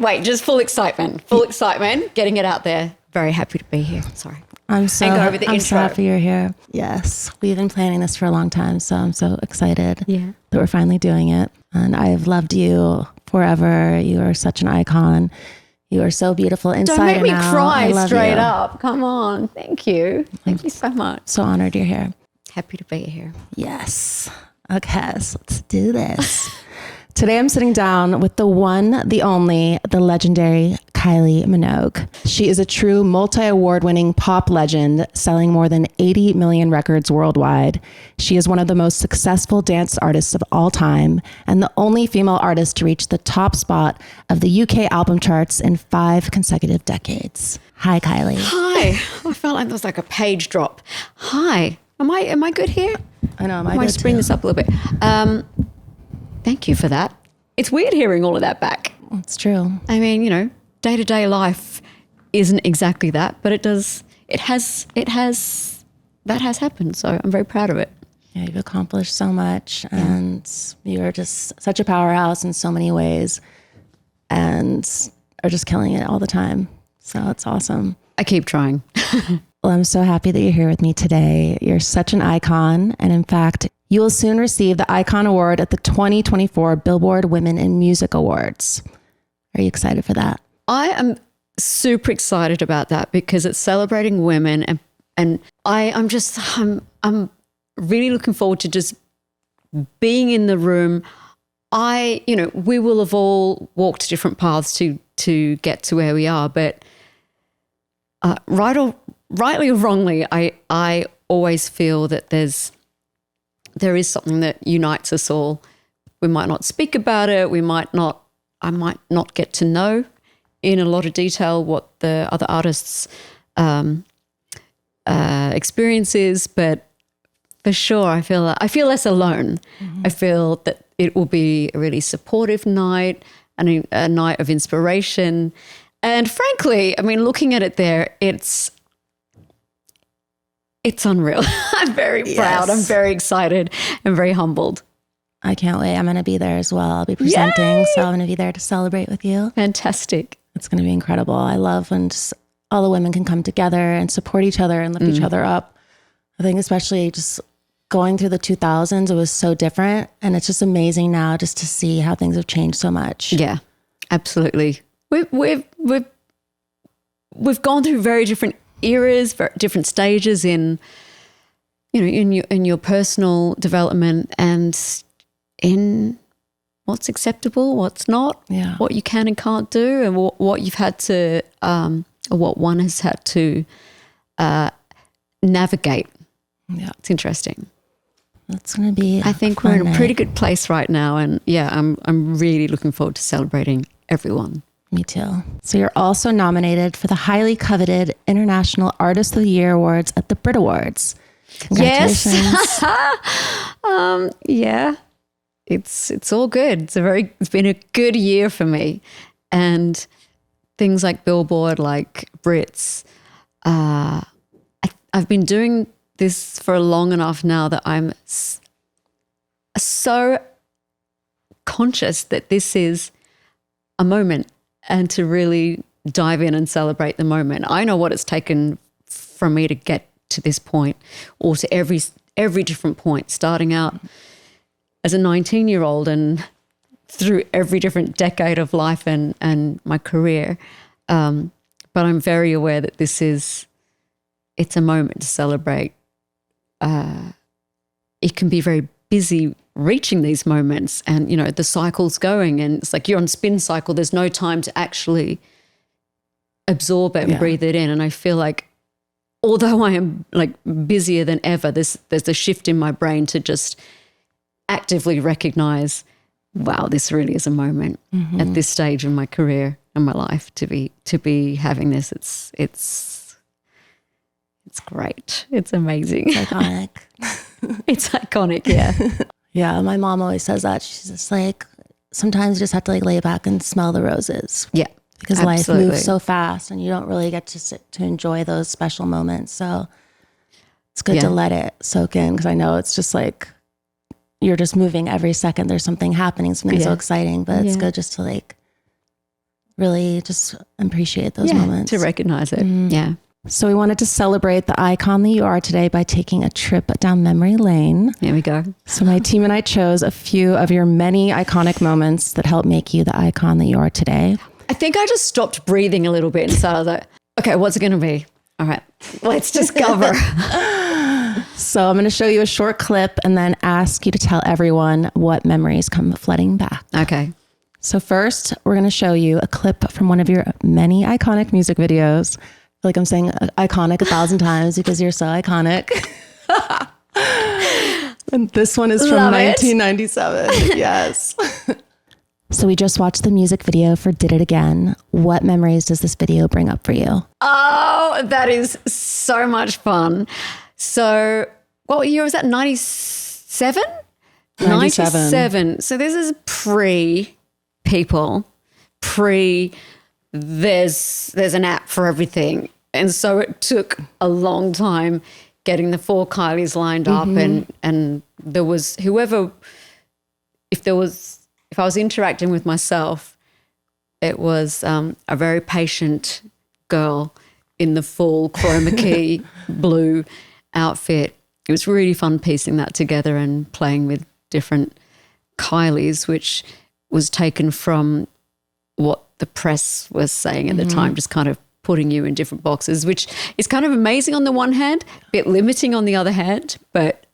Wait, just full excitement. Full excitement, getting it out there. Very happy to be here. Sorry. I'm so happy you're here. Yes, we've been planning this for a long time, so I'm so excited that we're finally doing it. And I've loved you forever. You are such an icon. You are so beautiful inside and out. Don't make me cry straight up. Come on. Thank you. Thank you so much. So honored you're here. Happy to be here. Yes. Okay, so let's do this. Today I'm sitting down with the one, the only, the legendary Kylie Minogue. She is a true multi-award winning pop legend, selling more than 80 million records worldwide. She is one of the most successful dance artists of all time and the only female artist to reach the top spot of the UK album charts in 5 consecutive decades. Hi, Kylie. Hi. I felt like there was like a page drop. Hi. Am I good here? I know. I might just bring this up a little bit. Thank you for that. It's weird hearing all of that back. It's true. I mean, day-to-day life isn't exactly that, but that has happened. So I'm very proud of it. Yeah, you've accomplished so much and you're just such a powerhouse in so many ways and are just killing it all the time. So it's awesome. I keep trying. Well, I'm so happy that you're here with me today. You're such an icon. And in fact, you will soon receive the Icon Award at the 2024 Billboard Women in Music Awards. Are you excited for that? I am super excited about that because it's celebrating women and I'm really looking forward to just being in the room. We will have all walked different paths to get to where we are, but rightly or wrongly, I always feel that there is something that unites us all. We might not speak about it. I might not get to know in a lot of detail what the other artists' experience is, but for sure, I feel less alone. Mm-hmm. I feel that it will be a really supportive night and a night of inspiration. And frankly, I mean, looking at it there, it's unreal. I'm very proud. I'm very excited. I'm very humbled. I can't wait. I'm going to be there as well. I'll be presenting, so I'm going to be there to celebrate with you. Fantastic. It's going to be incredible. I love when just all the women can come together and support each other and lift each other up. I think especially just going through the 2000s, it was so different. And it's just amazing now just to see how things have changed so much. Yeah, absolutely. We've gone through very different eras, very different stages in your personal development and in what's acceptable, what's not, what you can and can't do, and what you've had to, or what one has had to navigate. Yeah, it's interesting. That's going to be. I think we're in a pretty good place right now, and I'm really looking forward to celebrating everyone. Me too. So you're also nominated for the highly coveted International Artist of the Year Awards at the Brit Awards. Congratulations. Yes. It's all good. It's been a good year for me, and things like Billboard, like Brits. I've been doing this for long enough now that I'm so conscious that this is a moment, and to really dive in and celebrate the moment. I know what it's taken for me to get to this point, or to every different point, starting out as a 19-year-old and through every different decade of life and my career. But I'm very aware that it's a moment to celebrate. It can be very busy reaching these moments, and the cycle's going, and it's like you're on spin cycle. There's no time to actually absorb it and breathe it in. And I feel like, although I am like busier than ever, there's a shift in my brain to just actively recognize, wow, this really is a moment at this stage in my career and my life to be having this. It's great. It's amazing. It's iconic. It's iconic, yeah. Yeah, my mom always says that. She's just like, sometimes you just have to like lay back and smell the roses. Yeah, because life moves so fast and you don't really get to sit to enjoy those special moments. So it's good to let it soak in, because I know it's just like you're just moving every second. There's something happening, something so exciting, but it's good just to like really just appreciate those moments. To recognize it. Yeah. So we wanted to celebrate the icon that you are today by taking a trip down memory lane. Here we go. So my team and I chose a few of your many iconic moments that helped make you the icon that you are today. I think I just stopped breathing a little bit and started like, okay, what's it going to be? All right, let's discover. So I'm going to show you a short clip and then ask you to tell everyone what memories come flooding back. Okay. So first, we're going to show you a clip from one of your many iconic music videos. I feel like I'm saying iconic 1,000 times because you're so iconic. And this one is from 1997. Yes. So we just watched the music video for Did It Again. What memories does this video bring up for you? Oh, that is so much fun. So what year was that? 97? 97. So this is pre-people, there's an app for everything. And so it took a long time getting the 4 Kylies lined up and there was if I was interacting with myself, it was a very patient girl in the full chroma key blue outfit. It was really fun piecing that together and playing with different Kylies, which was taken from what the press was saying at the time, just kind of putting you in different boxes, which is kind of amazing on the one hand, a bit limiting on the other hand, but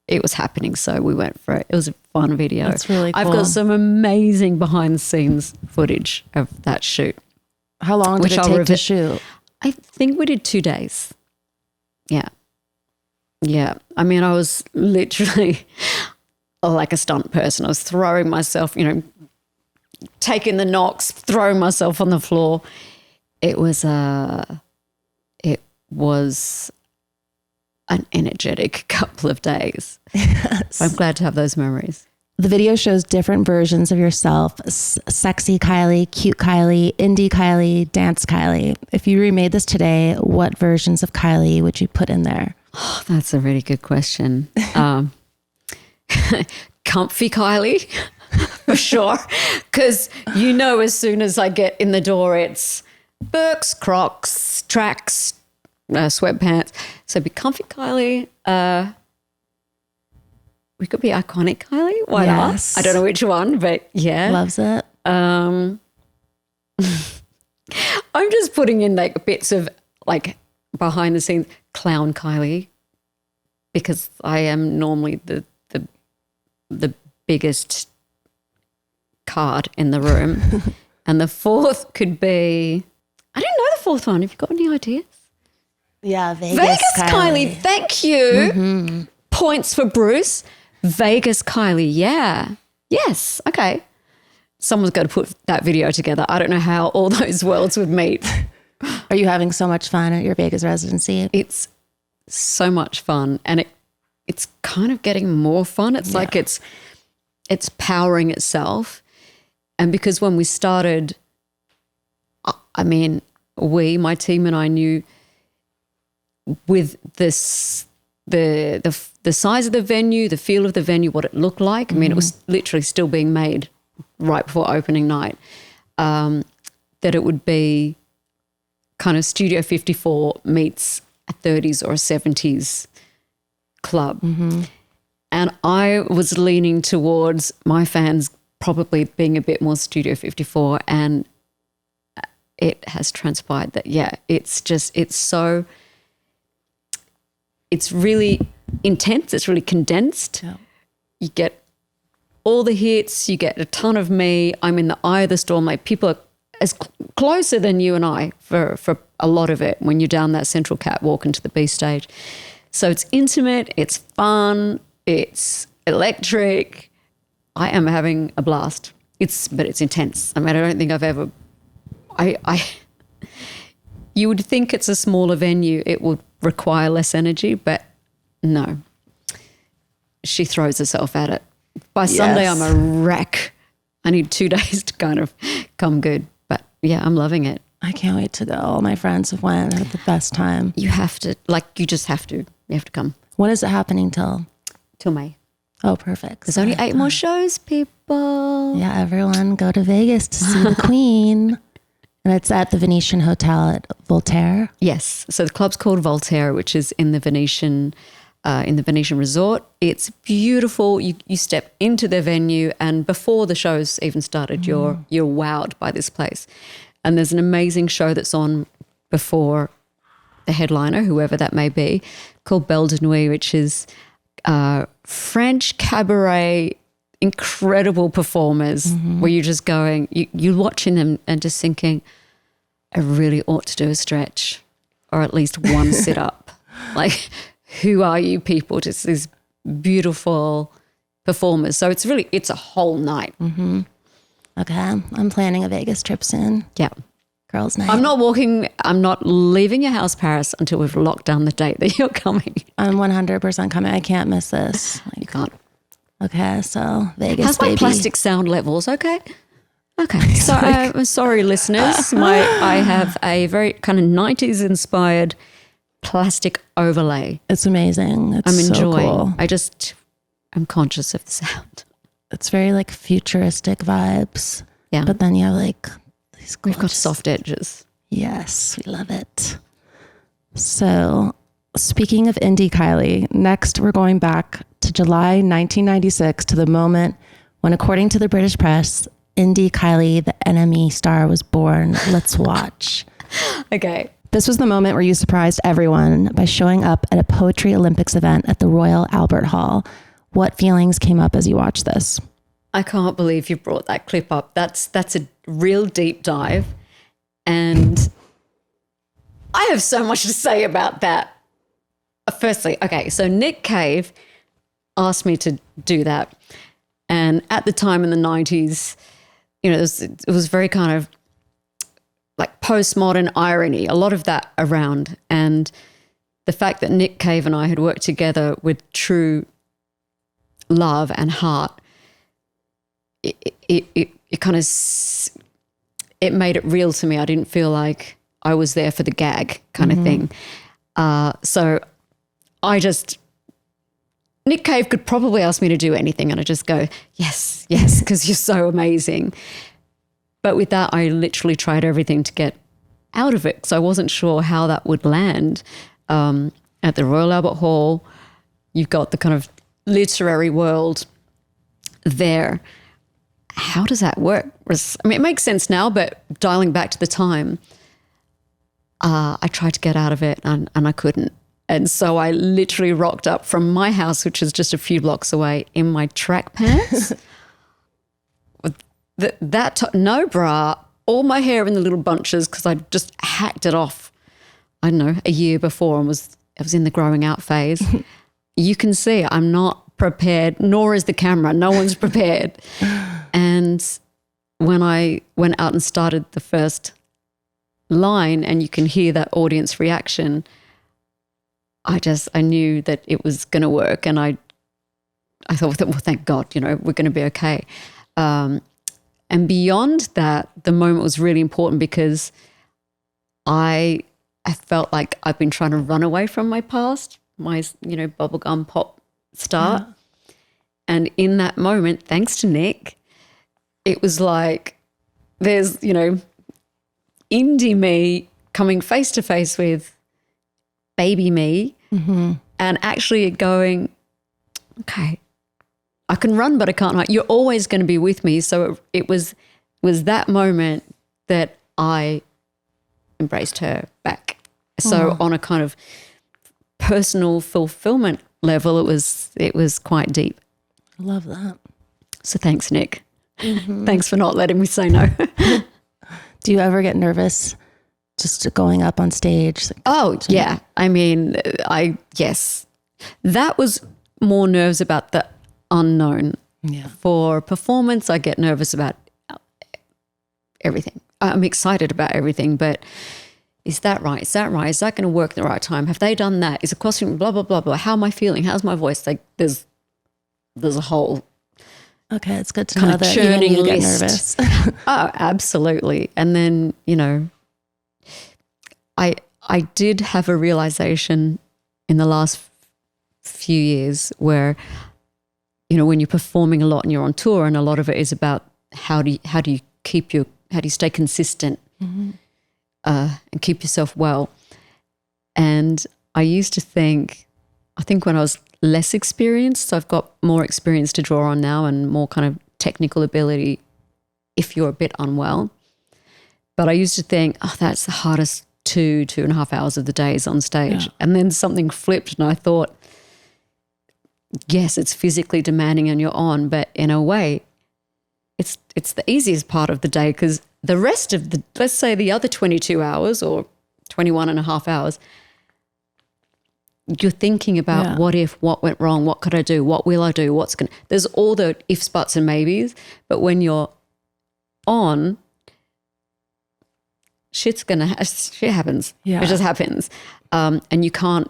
it was happening, so we went for it. It was a fun video. That's really cool. I've got some amazing behind-the-scenes footage of that shoot. How long did it take to shoot? I think we did 2 days. Yeah. Yeah. I mean, I was literally like a stunt person. I was throwing myself, taking the knocks, throwing myself on the floor. It was an energetic couple of days. Yes. I'm glad to have those memories. The video shows different versions of yourself: sexy Kylie, cute Kylie, indie Kylie, dance Kylie. If you remade this today, what versions of Kylie would you put in there? Oh, that's a really good question. Comfy Kylie, for sure. Because as soon as I get in the door, it's Birks, Crocs, tracks, sweatpants. So be comfy Kylie. We could be iconic Kylie. Why not? I don't know which one, but yeah. Loves it. I'm just putting in like bits of like behind the scenes clown Kylie because I am normally the biggest card in the room. And the fourth could be, I don't know the fourth one. Have you got any ideas? Yeah, Vegas Kylie. Thank you. Points for Bruce. Vegas Kylie. Yeah. Yes. Okay. Someone's got to put that video together. I don't know how all those worlds would meet. Are you having so much fun at your Vegas residency? It's so much fun, and it's kind of getting more fun. It's like it's powering itself. And because when we started, I mean, my team and I knew with this, the size of the venue, the feel of the venue, what it looked like. I mean, it was literally still being made right before opening night, that it would be kind of Studio 54 meets a 30s or a 70s club. And I was leaning towards my fans probably being a bit more Studio 54, and it has transpired that, it's really intense. It's really condensed. Yeah. You get all the hits. You get a ton of me. I'm in the eye of the storm. Like people are as closer than you and I for a lot of it when you're down that central catwalk into the B stage. So it's intimate. It's fun. It's electric. I am having a blast. But it's intense. I mean, I don't think I've ever. You would think it's a smaller venue, it would require less energy, but no. She throws herself at it. By Sunday, I'm a wreck. I need 2 days to kind of come good. But yeah, I'm loving it. I can't wait to go. All my friends have went. I had the best time. You have to, you just have to. You have to come. When is it happening till? Till May. Oh, perfect. There's only 8 more shows, people. Yeah, everyone go to Vegas to see the Queen. And it's at the Venetian Hotel at Voltaire. Yes. So the club's called Voltaire, which is in the Venetian Resort. It's beautiful. You step into the venue, and before the show's even started, you're wowed by this place. And there's an amazing show that's on before the headliner, whoever that may be, called Belle de Nuit, which is French cabaret, incredible performers where you're just going, you're watching them and just thinking, I really ought to do a stretch or at least one sit up. Like, who are you people? Just these beautiful performers. So it's a whole night. Mm-hmm. Okay. I'm planning a Vegas trip soon. Yeah. Girls' night. I'm not leaving your house, Paris, until we've locked down the date that you're coming. I'm 100% coming. I can't miss this. You can't. Okay, so Vegas, how's my plastic sound levels? Okay. So I'm sorry, listeners. I have a very kind of 90s inspired plastic overlay. It's amazing. It's I'm enjoying. So cool. I'm conscious of the sound. It's very like futuristic vibes. Yeah. But then you have like these gorgeous... We've got soft edges. Yes, we love it. So speaking of indie Kylie, next we're going back to July 1996 to the moment when, according to the British press, indie Kylie, the NME star, was born. Let's watch. Okay. This was the moment where you surprised everyone by showing up at a Poetry Olympics event at the Royal Albert Hall. What feelings came up as you watched this? I can't believe you brought that clip up. That's a real deep dive. And I have so much to say about that. Firstly, okay, so Nick Cave asked me to do that. And at the time in the 90s, you know, it was very kind of like postmodern irony, a lot of that around. And the fact that Nick Cave and I had worked together with true love and heart, it kind of, it made it real to me. I didn't feel like I was there for the gag kind of thing. So Nick Cave could probably ask me to do anything and I just go, yes, because you're so amazing. But with that, I literally tried everything to get out of it because I wasn't sure how that would land. At the Royal Albert Hall, you've got the kind of literary world there. How does that work? I mean, it makes sense now, but dialing back to the time, I tried to get out of it and I couldn't. And so I literally rocked up from my house, which is just a few blocks away, in my track pants. No bra, all my hair in the little bunches because I just hacked it off, I don't know, a year before and I was in the growing out phase. You can see I'm not prepared, nor is the camera. No one's prepared. And when I went out and started the first line and you can hear that audience reaction, I knew that it was going to work. And I thought that, well, thank God, you know, we're going to be okay. And beyond that, the moment was really important because I felt like I've been trying to run away from my past, my, you know, bubblegum pop start. Yeah. And in that moment, thanks to Nick, it was like there's, you know, indie me coming face to face with baby me and actually going, okay, I can run, but I can't hide. You're always going to be with me. So it was that moment that I embraced her back. So on a kind of personal fulfillment level, it was quite deep. I love that. So thanks, Nick. Thanks for not letting me say no. Do you ever get nervous just going up on stage? Oh, yeah. I mean, yes. That was more nerves about the unknown. Yeah. For performance, I get nervous about everything. I'm excited about everything, but is that right? Is that right? Is that going to work at the right time? Have they done that? Is the costume blah, blah, blah, blah? How am I feeling? How's my voice? Like there's a whole okay, it's good to know that even you get nervous. Oh, absolutely. And then, you know, I did have a realization in the last few years where when you're performing a lot and you're on tour, and a lot of it is about how do you stay consistent and keep yourself well. And I used to think when I was less experienced, so I've got more experience to draw on now and more kind of technical ability if you're a bit unwell. But I used to think, that's the hardest 2.5 hours of the day is on stage. Yeah. And then something flipped and I thought, yes, it's physically demanding and you're on, but in a way, it's the easiest part of the day, because the rest of let's say the other 22 hours or 21.5 hours, you're thinking about what went wrong, what could I do, what will I do, there's all the ifs, buts and maybes. But when you're on, shit happens. Yeah. It just happens. And you can't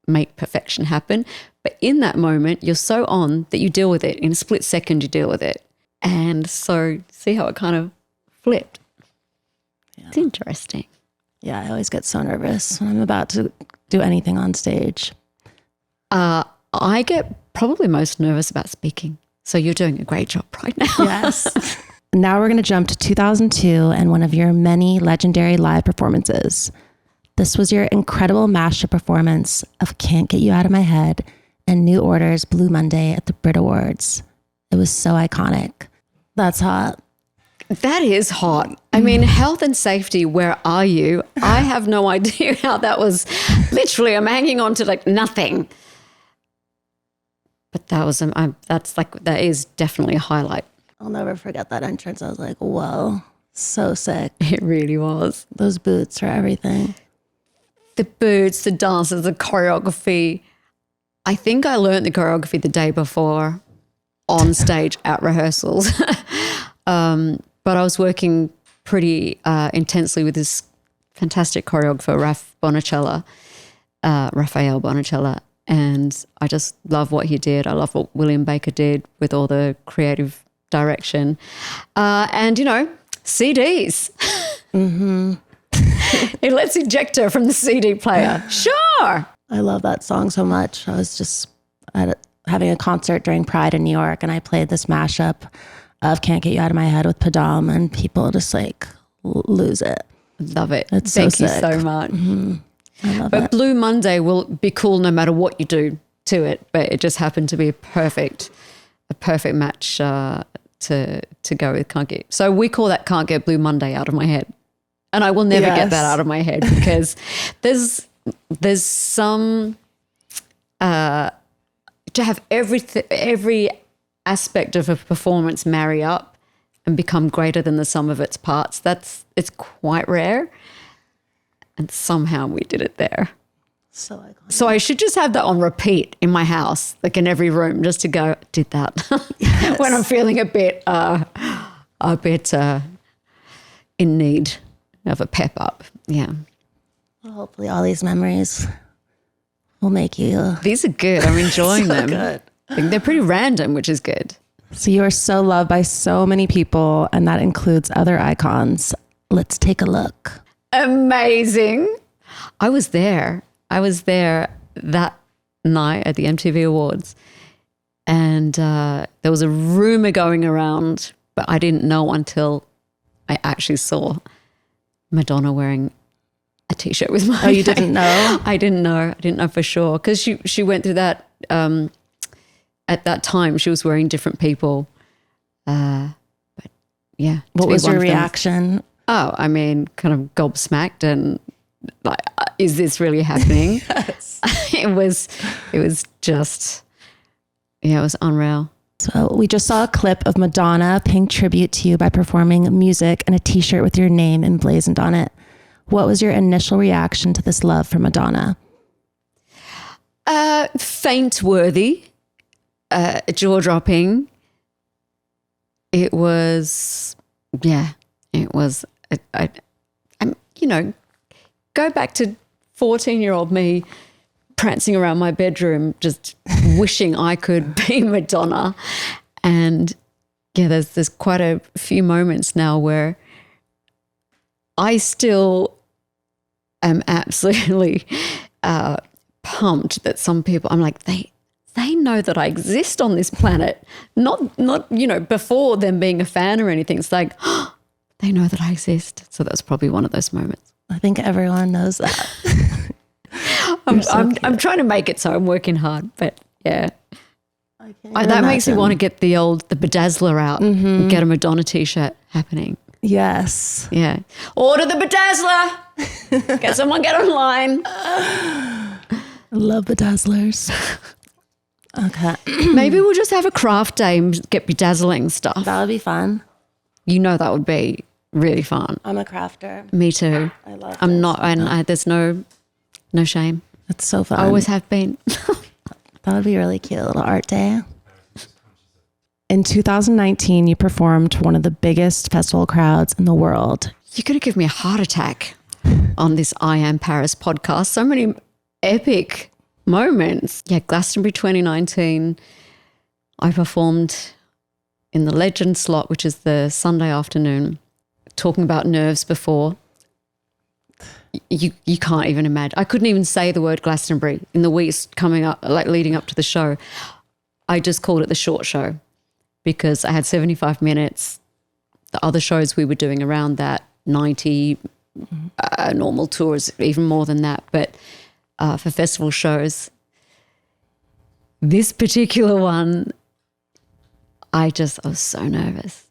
make perfection happen. But in that moment, you're so on that you deal with it. In a split second, you deal with it. And so see how it kind of flipped. Yeah. It's interesting. Yeah, I always get so nervous when I'm about to do anything on stage. I get probably most nervous about speaking. So you're doing a great job right now. Yes. Now we're going to jump to 2002 and one of your many legendary live performances. This was your incredible mashup performance of Can't Get You Out of My Head and New Order's Blue Monday at the Brit Awards. It was so iconic. That's hot. That is hot. I mean, health and safety, where are you? I have no idea how that was. Literally, I'm hanging on to like nothing. But that was, that is definitely a highlight. I'll never forget that entrance. I was like, whoa, so sick. It really was. Those boots are everything. The boots, the dances, the choreography. I think I learned the choreography the day before on stage at rehearsals. But I was working pretty intensely with this fantastic choreographer, Raphael Bonicella. And I just love what he did. I love what William Baker did with all the creative direction. And, CDs. Mm-hmm. It lets ejector from the CD player. Sure. I love that song so much. I was just having a concert during Pride in New York, and I played this mashup of Can't Get You Out of My Head with Padam, and people just like lose it. Love it. It's Thank so you sick. so much. Mm-hmm. I love but it. Blue Monday will be cool no matter what you do to it. But it just happened to be a perfect match to go with Can't Get. So we call that Can't Get Blue Monday out of my head. And I will never get that out of my head, because there's some to have every aspect of a performance marry up and become greater than the sum of its parts. It's quite rare. And somehow we did it there. So iconic. So I should just have that on repeat in my house, like in every room, just to go, did that. Yes. When I'm feeling a bit in need of a pep up. Yeah. Well, hopefully all these memories will make you. These are good. I'm enjoying so them. Good. I think they're pretty random, which is good. So you are so loved by so many people, and that includes other icons. Let's take a look. Amazing. I was there that night at the MTV Awards, and there was a rumor going around, but I didn't know until I actually saw Madonna wearing a T-shirt with my name. Oh, you didn't know? I didn't know for sure, because she went through that at that time. She was wearing different people, but yeah. What was your reaction? Oh, I mean, kind of gobsmacked and like, is this really happening? Yes. It was just, it was unreal. So we just saw a clip of Madonna paying tribute to you by performing music and a T-shirt with your name emblazoned on it. What was your initial reaction to this love for Madonna? Faint-worthy, jaw-dropping. It was, go back to 14-year-old me prancing around my bedroom, just wishing I could be Madonna. And yeah, there's quite a few moments now where I still am absolutely pumped that some people, I'm like, they know that I exist on this planet. Not, before them being a fan or anything. It's like, they know that I exist. So that's probably one of those moments. I think everyone knows that. I'm trying to make it so I'm working hard, but yeah. That makes me want to get the bedazzler out and get a Madonna t-shirt happening. Yes. Yeah. Order the bedazzler. Get online. I love bedazzlers. Okay. Maybe we'll just have a craft day and get bedazzling stuff. That would be fun. That would be really fun. I'm a crafter. Me too. I love I'm not, and there's no shame. It's so fun. I always have been. That would be really cute. A little art day. In 2019, you performed to one of the biggest festival crowds in the world. You're going to give me a heart attack on this I Am Paris podcast. So many epic moments. Yeah, Glastonbury 2019. I performed in the Legend slot, which is the Sunday afternoon, talking about nerves before. You can't even imagine. I couldn't even say the word Glastonbury in the weeks coming up, like leading up to the show. I just called it the short show because I had 75 minutes. The other shows we were doing around that, 90 normal tours, even more than that. But for festival shows, this particular one, I was so nervous.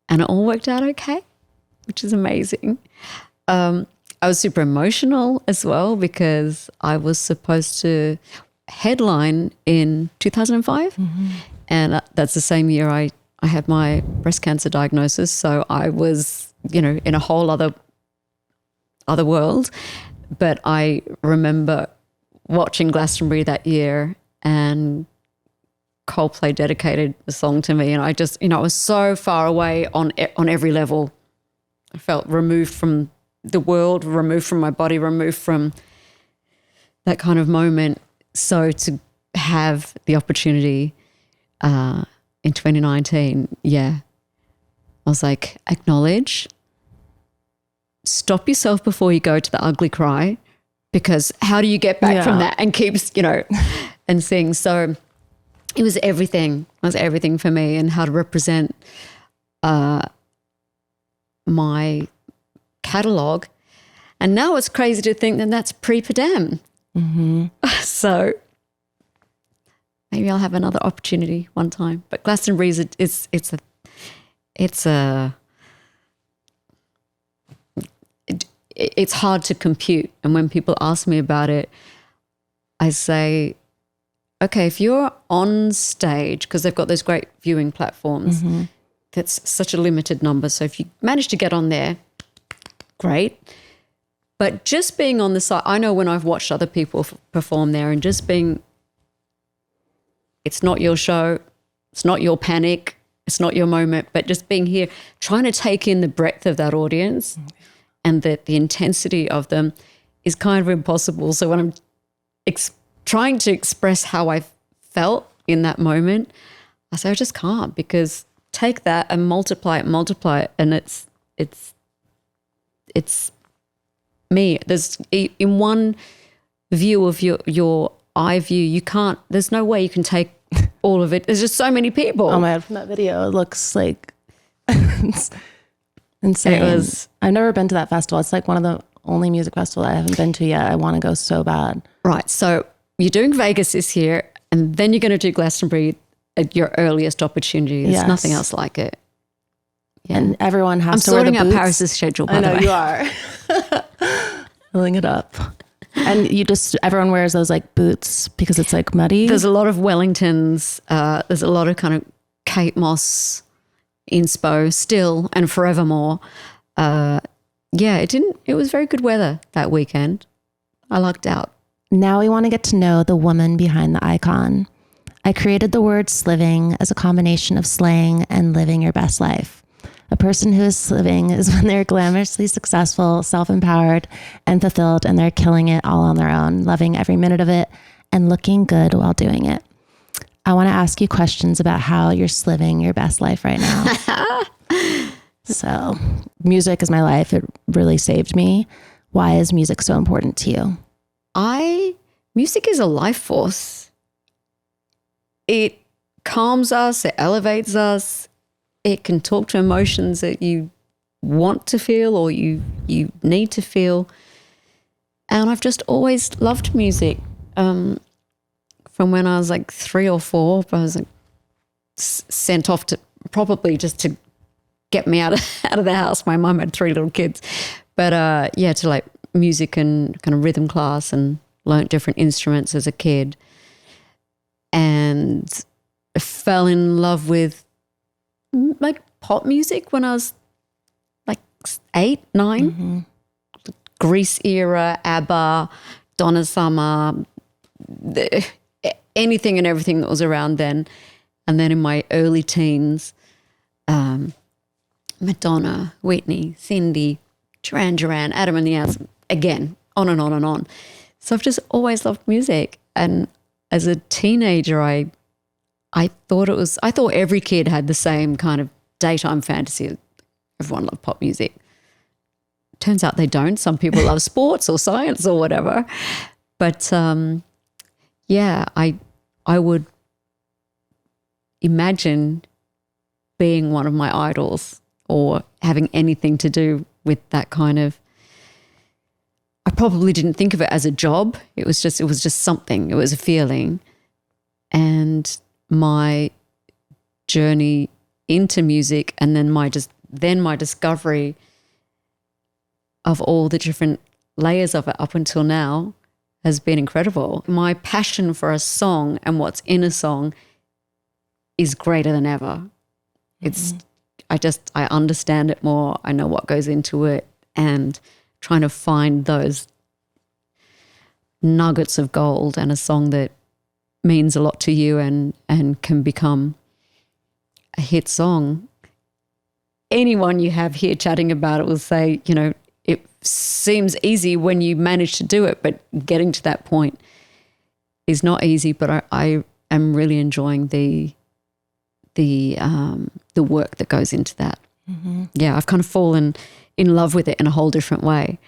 And it all worked out okay, which is amazing. I was super emotional as well because I was supposed to headline in 2005. And that's the same year I had my breast cancer diagnosis. So I was, in a whole other world. But I remember watching Glastonbury that year and Coldplay dedicated the song to me. And I just, I was so far away on every level. I felt removed from the world, removed from my body, removed from that kind of moment. So to have the opportunity in 2019, I was like, acknowledge, stop yourself before you go to the ugly cry, because how do you get back from that and keeps, and sing. So it was everything. It was everything for me, and how to represent my catalogue. And now it's crazy to think that that's pre-Padam. So maybe I'll have another opportunity one time. But Glastonbury it's hard to compute. And when people ask me about it, I say, okay, if you're on stage, because they've got those great viewing platforms, that's such a limited number. So if you manage to get on there, great. But just being on the side, I know when I've watched other people perform there and just being, it's not your show, it's not your panic, it's not your moment, but just being here, trying to take in the breadth of that audience and the intensity of them is kind of impossible. So when I'm trying to express how I felt in that moment, I say I just can't, because take that and multiply it, and it's me. There's in one view of your eye view, you can't. There's no way you can take all of it. There's just so many people. Oh my God, from that video, it looks like it's insane. I've never been to that festival. It's like one of the only music festivals I haven't been to yet. I want to go so bad. Right. So you're doing Vegas this year, and then you're going to do Glastonbury at your earliest opportunity. There's nothing else like it. Yeah. And everyone has to wear the boots. I'm sorting out Paris's schedule, by the way. I know you are. Filling it up. And everyone wears those like boots because it's like muddy. There's a lot of Wellingtons. There's a lot of kind of Kate Moss inspo still and forevermore. It was very good weather that weekend. I lucked out. Now we want to get to know the woman behind the icon. I created the word sliving as a combination of slaying and living your best life. A person who is sliving is when they're glamorously successful, self-empowered, and fulfilled, and they're killing it all on their own, loving every minute of it and looking good while doing it. I want to ask you questions about how you're sliving your best life right now. So, music is my life. It really saved me. Why is music so important to you? Music is a life force. It calms us, it elevates us. It can talk to emotions that you want to feel or you need to feel. And I've just always loved music. From when I was like 3 or 4, I was like sent off to probably just to get me out of the house. My mum had 3 little kids. But to like music and kind of rhythm class, and learnt different instruments as a kid, and fell in love with like pop music when I was like 8, 9. Mm-hmm. Grease era, ABBA, Donna Summer, anything and everything that was around then. And then in my early teens, Madonna, Whitney, Cindy, Duran, Adam and the Ants, again, on and on and on. So I've just always loved music. And as a teenager, I thought every kid had the same kind of daytime fantasy. Everyone loved pop music. Turns out they don't. Some people love sports or science or whatever. But I would imagine being one of my idols or having anything to do with that kind of. I probably didn't think of it as a job. It was just something. It was a feeling. And my journey into music, and then my discovery of all the different layers of it up until now has been incredible. My passion for a song and what's in a song is greater than ever. It's I understand it more. I know what goes into it, and trying to find those nuggets of gold and a song that means a lot to you and can become a hit song. Anyone you have here chatting about it will say, it seems easy when you manage to do it, but getting to that point is not easy. But I am really enjoying the work that goes into that. Mm-hmm. Yeah, I've kind of fallen in love with it in a whole different way.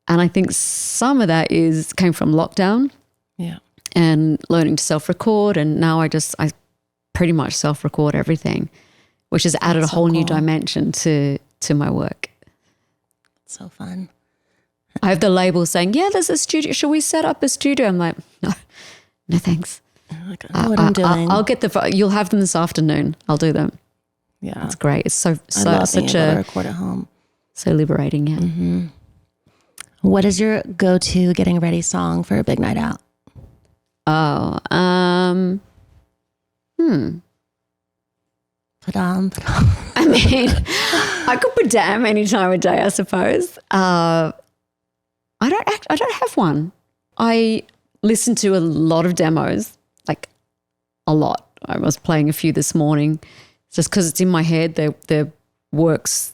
And I think some of that came from lockdown. Yeah. And learning to self-record, and now I pretty much self-record everything, which has added a whole new dimension to my work. It's so fun. I have the label saying, yeah, there's a studio. Should we set up a studio? I'm like, no thanks. Like, I know what I'm doing. I'll get you'll have them this afternoon. I'll do them. Yeah. It's great. It's so I love being able to record at home. So liberating, yeah. Mm-hmm. What is your go-to getting ready song for a big night out? Oh, Put on. I mean, I could put damn any time of day, I suppose. I don't have one. I listen to a lot of demos, like a lot. I was playing a few this morning just because it's in my head. They're works,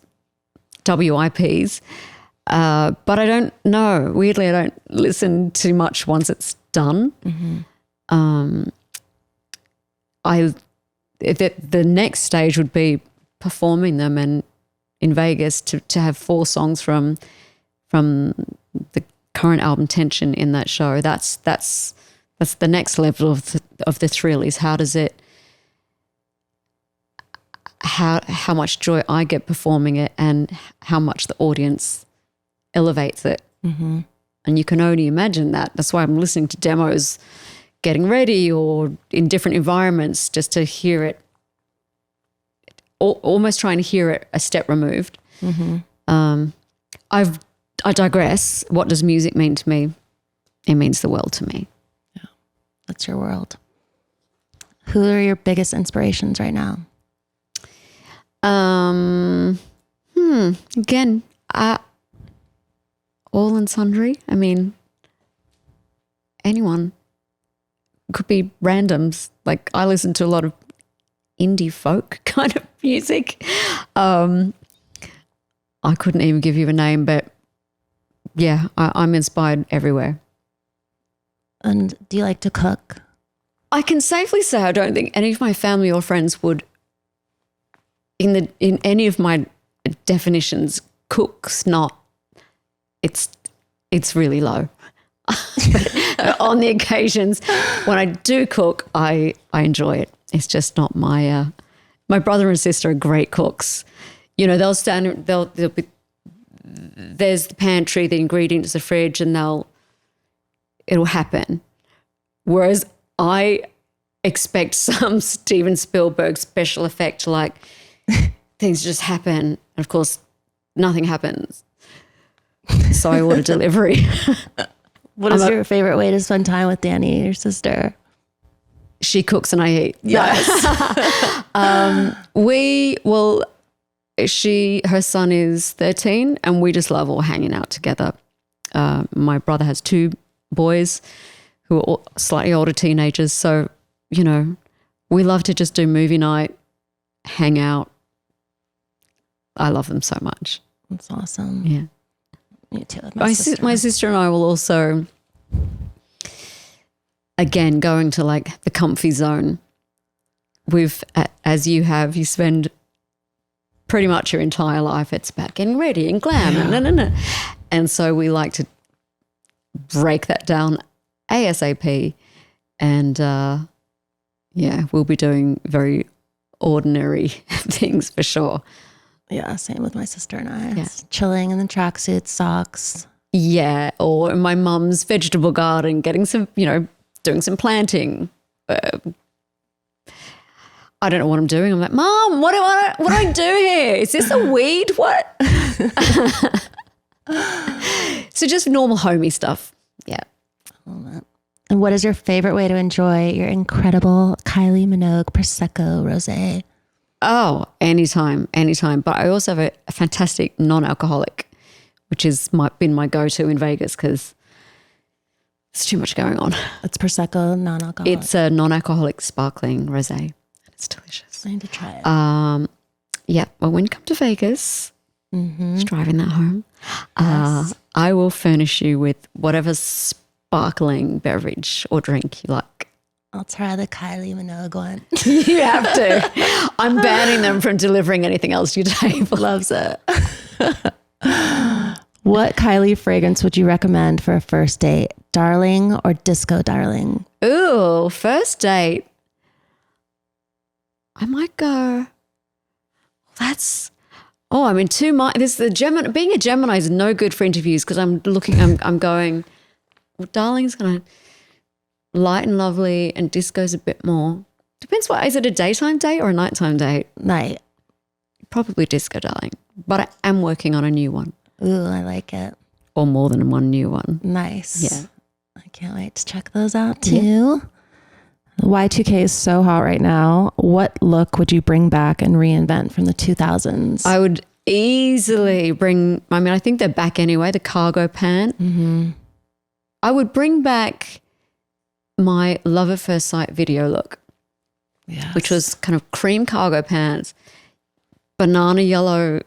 WIPs. But I don't know. Weirdly, I don't listen too much once it's done. Mm-hmm. The next stage would be performing them, and in Vegas to have 4 songs from the current album Tension in that show. That's the next level of the thrill. Is how much joy I get performing it, and how much the audience elevates it. Mm-hmm. And you can only imagine that. That's why I'm listening to demos getting ready or in different environments just to hear it, almost trying to hear it a step removed. Mm-hmm. I digress. What does music mean to me? It means the world to me. Yeah, that's your world. Who are your biggest inspirations right now? Again, all and sundry. I mean, anyone. Could be randoms. Like I listen to a lot of indie folk kind of music. I couldn't even give you a name, but yeah, I'm inspired everywhere. And do you like to cook? I can safely say I don't think any of my family or friends would, in any of my definitions, cook's not. It's it's really low. But on the occasions when I do cook, I enjoy it. It's just not my brother and sister are great cooks. You know, they'll be, there's the pantry, the ingredients, the fridge, and it'll happen. Whereas I expect some Steven Spielberg special effect, like things just happen. And of course, nothing happens. So I order delivery. What is your favorite way to spend time with Danny, your sister? She cooks and I eat. Yes. Her son is 13 and we just love all hanging out together. My brother has 2 boys who are all slightly older teenagers. So, you know, we love to just do movie night, hang out. I love them so much. That's awesome. Yeah. Me too. With My sister and I will also, again, going to like the comfy zone. As you spend pretty much your entire life, it's about getting ready and glam. Yeah. And so we like to break that down ASAP. And we'll be doing very ordinary things for sure. Yeah, same with my sister and I. Yeah. Chilling in the tracksuit, socks. Yeah, or in my mum's vegetable garden, getting some, doing some planting. I don't know what I'm doing. I'm like, Mom, what do I do here? Is this a weed? What? So just normal homey stuff. Yeah. I love that. And what is your favorite way to enjoy your incredible Kylie Minogue Prosecco Rosé? Oh, anytime. But I also have a fantastic non-alcoholic, which has been my go-to in Vegas because there's too much going on. It's Prosecco, non-alcoholic. It's a non-alcoholic sparkling rosé. It's delicious. I need to try it. Yeah. Well, when you come to Vegas, just driving that home, yes. I will furnish you with whatever sparkling beverage or drink you like. I'll try the Kylie Minogue one. You have to. I'm banning them from delivering anything else to your table. Loves it. What Kylie fragrance would you recommend for a first date? Darling or Disco Darling? Ooh, first date. I might go. I'm in two minds. Being a Gemini is no good for interviews because I'm going, well, Darling's going to light and lovely and disco's a bit more. Depends is it a daytime date or a nighttime date? Night. Probably Disco Darling, but I am working on a new one. Ooh, I like it. Or more than one new one. Nice. Yeah. I can't wait to check those out too. Yeah. Y2K is so hot right now. What look would you bring back and reinvent from the 2000s? I would easily I think they're back anyway, the cargo pant. Mm-hmm. I would bring back my Love at First Sight video look, yes. Which was kind of cream cargo pants, banana yellow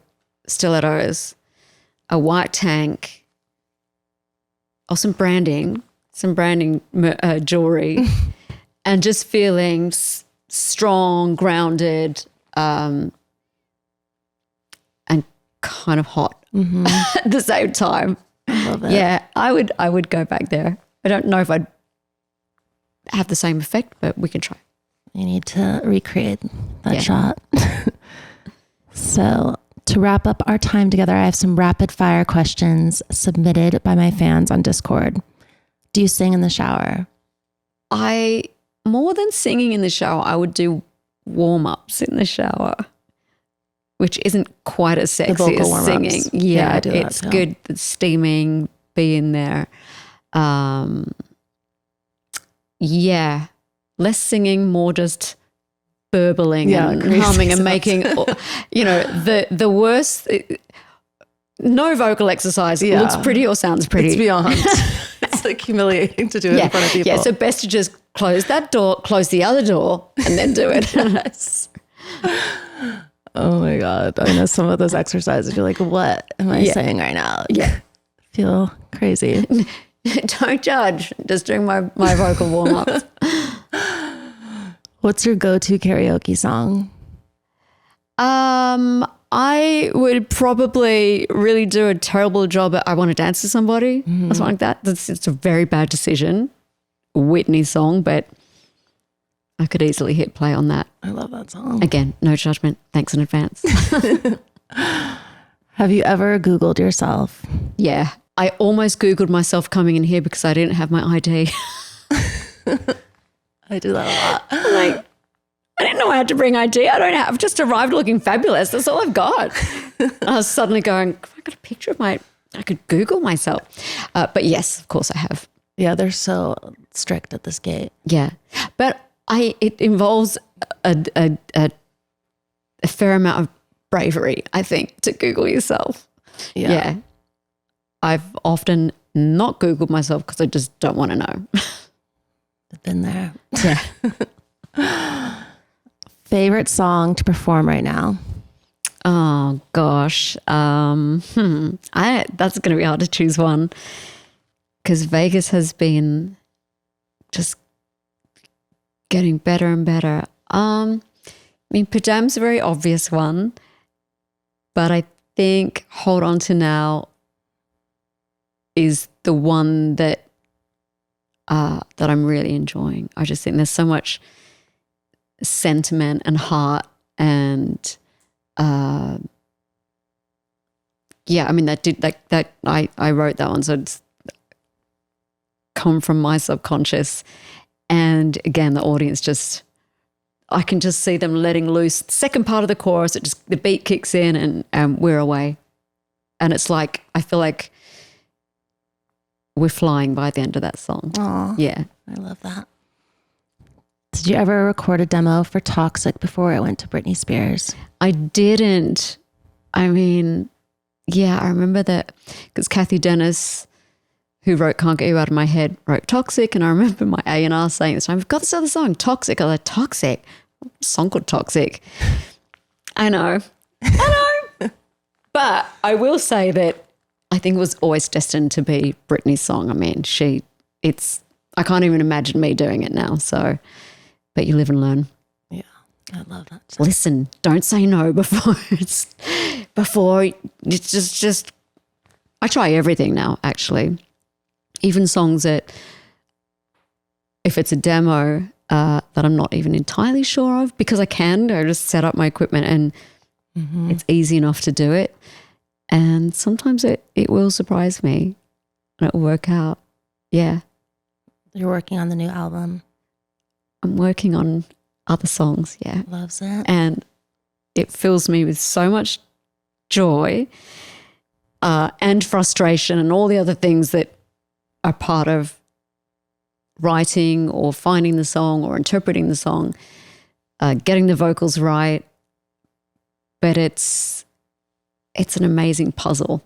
stilettos, a white tank, or some branding jewelry, and just feeling strong, grounded, and kind of hot at the same time. I love it. Yeah, I would go back there. I don't know if I'd have the same effect, but we can try. You need to recreate that shot. So to wrap up our time together, I have some rapid fire questions submitted by my fans on Discord. Do you sing in the shower? More than singing in the shower, I would do warm-ups in the shower, which isn't quite as sexy as singing. Yeah, I do that too. Good. The steaming, be in there. Less singing, more just burbling and humming and making, the worst. No vocal exercise looks pretty or sounds pretty. It's beyond. It's like humiliating to do it in front of people. Yeah, so best to just close that door, close the other door, and then do it. Yes. Oh my God. I know some of those exercises, you're like, what am I saying right now? Yeah. I feel crazy. Don't judge. Just doing my vocal warm-ups. What's your go-to karaoke song? I would probably really do a terrible job at I Want to Dance to Somebody or something like that. It's a very bad decision. Whitney song, but I could easily hit play on that. I love that song. Again, no judgment. Thanks in advance. Have you ever Googled yourself? Yeah. I almost Googled myself coming in here because I didn't have my ID. I do that a lot. Like, I didn't know I had to bring ID. I've just arrived looking fabulous. That's all I've got. I was suddenly going, I got a picture of I could Google myself. But yes, of course I have. Yeah, they're so strict at this gate. Yeah. But it involves a fair amount of bravery, I think, to Google yourself. Yeah. I've often not Googled myself because I just don't want to know. I've been there. Yeah. Favorite song to perform right now? Oh gosh. That's going to be hard to choose one because Vegas has been just getting better and better. I mean, Pajam's a very obvious one, but I think Hold On To Now is the one that I'm really enjoying. I just think there's so much sentiment and heart and I mean that I wrote that one, so it's come from my subconscious. And again, the audience I can just see them letting loose. Second part of the chorus, the beat kicks in and we're away. And it's like, I feel like we're flying by the end of that song. Aww. Yeah. I love that. Did you ever record a demo for Toxic before it went to Britney Spears? I didn't. I mean, yeah, I remember that because Kathy Dennis, who wrote Can't Get You Out of My Head, wrote Toxic. And I remember my A&R saying this time, I've got this other song, Toxic. I was like, Toxic? A song called Toxic. I know. But I will say that I think it was always destined to be Britney's song. I mean, I can't even imagine me doing it now. So, but you live and learn. Yeah, I love that. Listen, don't say no before it's just, I try everything now, actually. Even songs that, if it's a demo that I'm not even entirely sure of, because I just set up my equipment and it's easy enough to do it. And sometimes it will surprise me and it will work out. Yeah. You're working on the new album. I'm working on other songs, yeah. Loves it. And it fills me with so much joy and frustration and all the other things that are part of writing or finding the song or interpreting the song, getting the vocals right. But it's an amazing puzzle.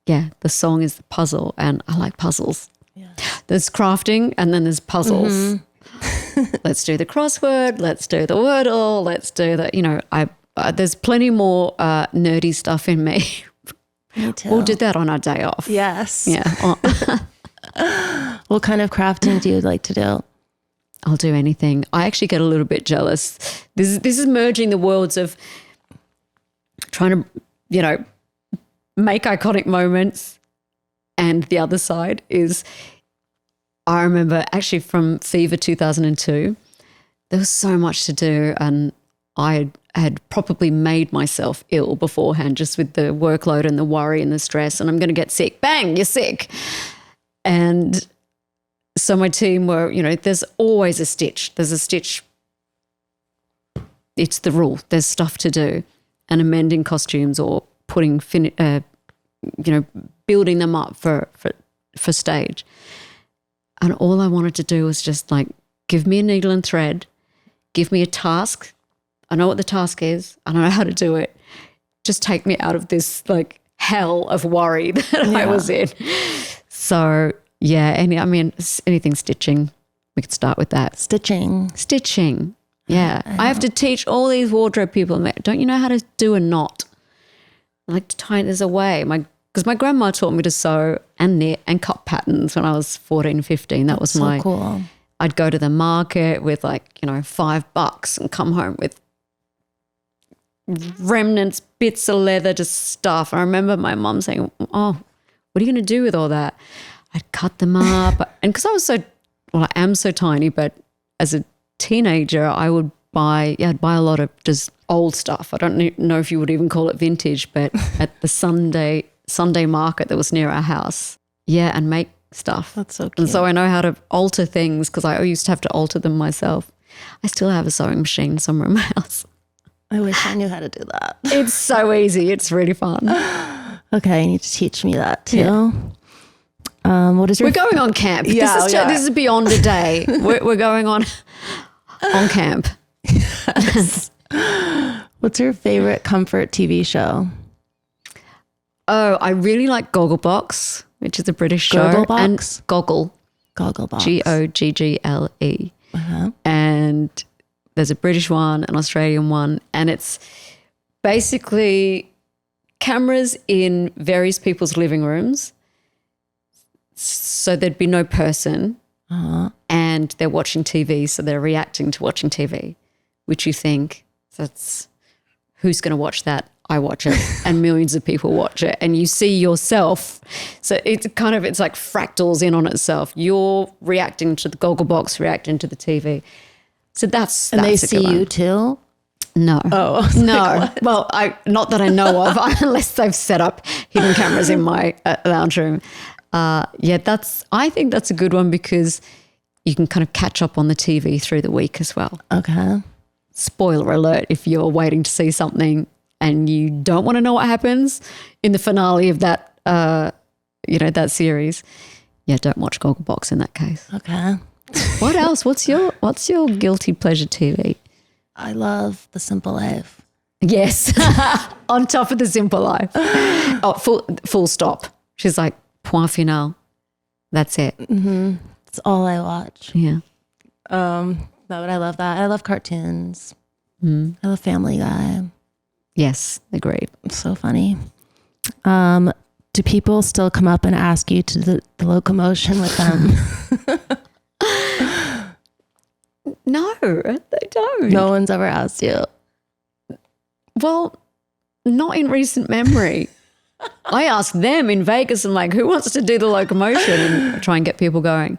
Yeah, the song is the puzzle and I like puzzles. Yeah. There's crafting and then there's puzzles. Mm-hmm. Let's do the crossword. Let's do the wordle. Let's do the, there's plenty more nerdy stuff in me. Me too. We'll do that on our day off. Yes. Yeah. What kind of crafting do you like to do? I'll do anything. I actually get a little bit jealous. This is merging the worlds of trying to, make iconic moments. And the other side is, I remember actually from Fever 2002, there was so much to do and I had probably made myself ill beforehand just with the workload and the worry and the stress and I'm going to get sick. Bang, you're sick. And so my team were, there's always a stitch. There's a stitch. It's the rule. There's stuff to do. And amending costumes or putting, building them up for stage. And all I wanted to do was just give me a needle and thread, give me a task. I know what the task is. I know how to do it. Just take me out of this hell of worry that I was in. So yeah, anything stitching. We could start with that. Stitching. Yeah. I have to teach all these wardrobe people, don't you know how to do a knot? I like to tie this away. Because my grandma taught me to sew and knit and cut patterns when I was 14, 15. That was so cool. I'd go to the market with $5 and come home with remnants, bits of leather, just stuff. I remember my mum saying, oh, what are you going to do with all that? I'd cut them up. And because I am so tiny, but as a teenager, I would I'd buy a lot of just old stuff. I don't know if you would even call it vintage, but at the Sunday market that was near our house. Yeah, and make stuff. That's so cute. And so I know how to alter things because I used to have to alter them myself. I still have a sewing machine somewhere in my house. I wish I knew how to do that. It's so easy. It's really fun. Okay, you need to teach me that too. Yeah. What is your? We're going on camp. Yeah, This is beyond a day. We're going on camp. Yes. What's your favorite comfort TV show? Oh, I really like Gogglebox, which is a British show. Gogglebox? And Gogglebox. Goggle. Uh-huh. And there's a British one, an Australian one, and it's basically cameras in various people's living rooms. So there'd be no person, and they're watching TV, so they're reacting to watching TV, which you think, that's who's going to watch that? I watch it, and millions of people watch it, and you see yourself. So it's like fractals in on itself. You're reacting to the Gogglebox, reacting to the TV. So that's they a see good one. you too? No. Oh, no. Well, not that I know of, unless they've set up hidden cameras in my lounge room. I think that's a good one because you can kind of catch up on the TV through the week as well. Okay. Spoiler alert if you're waiting to see something and you don't want to know what happens in the finale of that, that series. Yeah, don't watch Gogglebox in that case. Okay. What else? What's your guilty pleasure TV? I love The Simple Life. Yes. On top of The Simple Life. Oh, full stop. She's like, point final. That's it. Mm-hmm. That's all I watch. Yeah. No, but I love that. I love cartoons. I love Family Guy. Yes, agreed. It's so funny. Do people still come up and ask you to do the locomotion with them? No, they don't. No one's ever asked you. Well, not in recent memory. I asked them in Vegas and like, who wants to do the locomotion and try and get people going?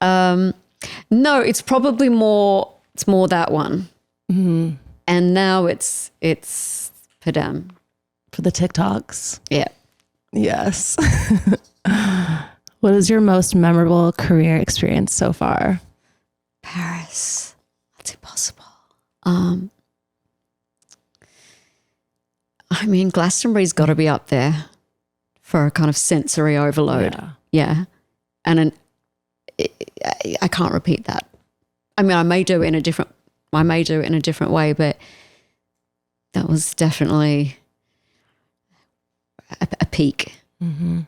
No, it's probably more that one. Mm-hmm. And now it's Padam. For the TikToks. Yeah. Yes. What is your most memorable career experience so far? Paris. That's impossible. Glastonbury's got to be up there for a kind of sensory overload. Yeah. And I can't repeat that. I may do it in a different way, but that was definitely a peak. Mm-hmm.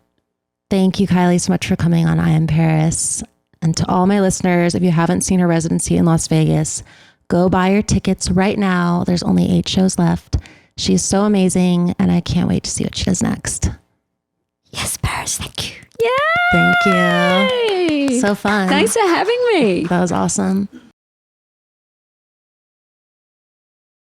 Thank you, Kylie, so much for coming on I Am Paris. And to all my listeners, if you haven't seen her residency in Las Vegas, go buy your tickets right now. There's only 8 shows left. She's so amazing, and I can't wait to see what she does next. Yes, Paris, thank you. Yeah. Thank you. So fun. Thanks for having me. That was awesome.